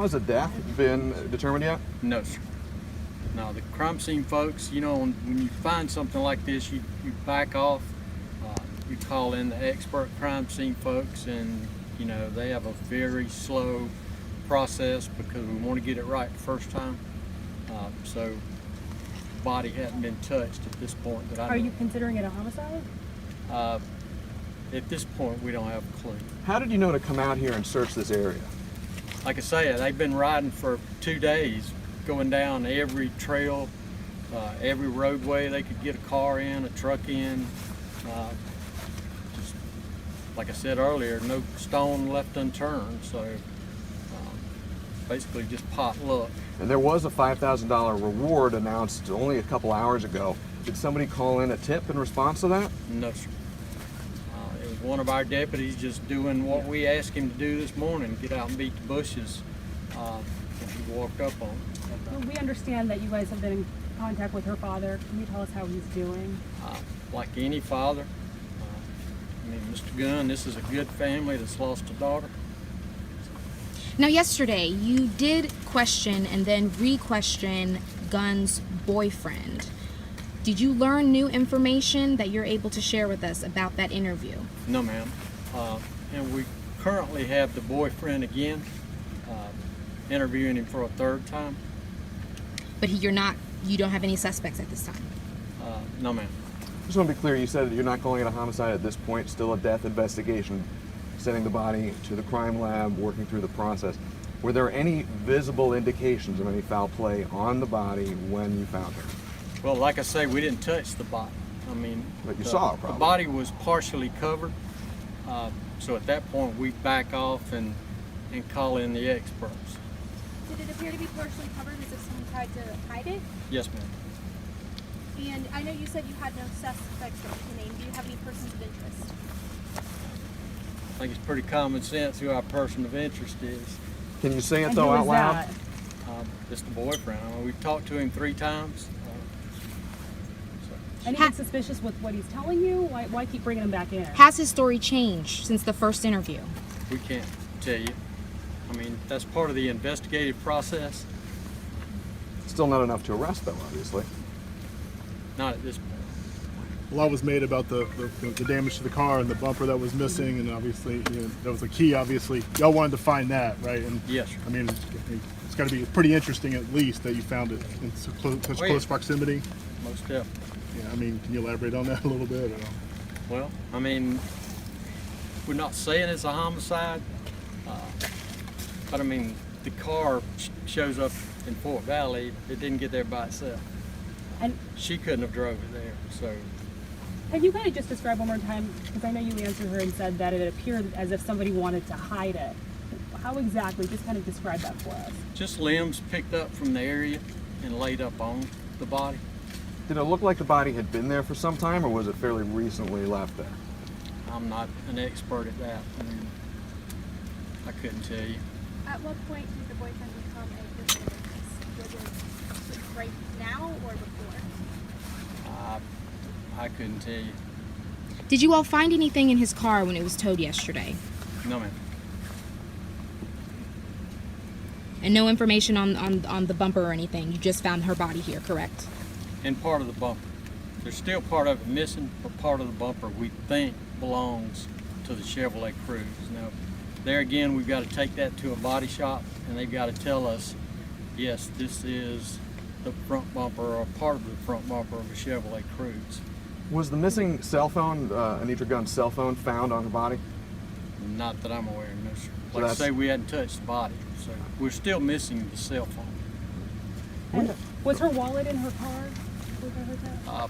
cause of death been determined yet? No, sir. No, the crime scene folks, you know, when you find something like this, you back off. You call in the expert crime scene folks, and you know they have a very slow process because we want to get it right the first time. So the body hadn't been touched at this point that I know. Are you considering it a homicide? At this point, we don't have a clue. How did you know to come out here and search this area? Like I say, they've been riding for 2 days, going down every trail, every roadway they could get a car in, a truck in. Just like I said earlier, no stone left unturned, so basically just pot luck. And there was a $5,000 reward announced only a couple hours ago. Did somebody call in a tip in response to that? No, sir. It was one of our deputies just doing what we asked him to do this morning, get out and beat the bushes. And he walked up on it. Well, we understand that you guys have been in contact with her father. Can you tell us how he's doing? Like any father, I mean, Mr. Gunn, this is a good family that's lost a daughter. Now, yesterday, you did question and then re-question Gunn's boyfriend. Did you learn new information that you're able to share with us about that interview? No, ma'am. And we currently have the boyfriend again, interviewing him for a 3rd time. But you don't have any suspects at this time? No, ma'am. Just want to be clear, you said that you're not calling it a homicide at this point, still a death investigation, sending the body to the crime lab, working through the process. Were there any visible indications of any foul play on the body when you found her? Well, like I say, we didn't touch the body. I mean, But you saw it, probably. The body was partially covered, so at that point we back off and call in the experts. Did it appear to be partially covered as if someone tried to hide it? Yes, ma'am. And I know you said you had no suspects that you can name. Do you have any persons of interest? I think it's pretty common sense who our person of interest is. Can you say it And though who out is loud? that? It's the boyfriend. We've talked to him 3 times. Anything suspicious with what he's telling you? Why keep bringing him back in? Has his story changed since the first interview? We can't tell you. I mean, that's part of the investigative process. Still not enough to arrest though, obviously. Not at this point. A lot was made about the damage to the car and the bumper that was missing, and obviously, you know, that was a key. Obviously, y'all wanted to find that, right? And Yes, sir. I mean, it's got to be pretty interesting, at least, that you found it in such close proximity. Most definitely. Yeah, I mean, can you elaborate on that a little bit? Or? Well, I mean, we're not saying it's a homicide, but I mean, the car shows up in Fort Valley. It didn't get there by itself. And She couldn't have drove it there, so. can you kind of just describe one more time, because I know you answered her and said that it appeared as if somebody wanted to hide it. How exactly? Just kind of describe that for us. Just limbs picked up from the area and laid up on the body. Did it look like the body had been there for some time, or was it fairly recently left there? I'm not an expert at that. I mean, I couldn't tell you. At what point did the boyfriend become a person of interest? Was it right now or before? I couldn't tell you. Did you all find anything in his car when it was towed yesterday? No, ma'am. And no information on the bumper or anything? You just found her body here, correct? And part of the bumper. There's still part of it missing, but part of the bumper we think belongs to the Chevrolet Cruze. Now, there again, we've got to take that to a body shop, and they've got to tell us, yes, this is the front bumper or part of the front bumper of a Chevrolet Cruze. Was the missing cell phone, Anitra Gunn's cell phone, found on her body? Not that I'm aware of, no, sir. So Like I that's- say, we hadn't touched the body, so we're still missing the cell phone. And was her wallet in her car? Was that her car?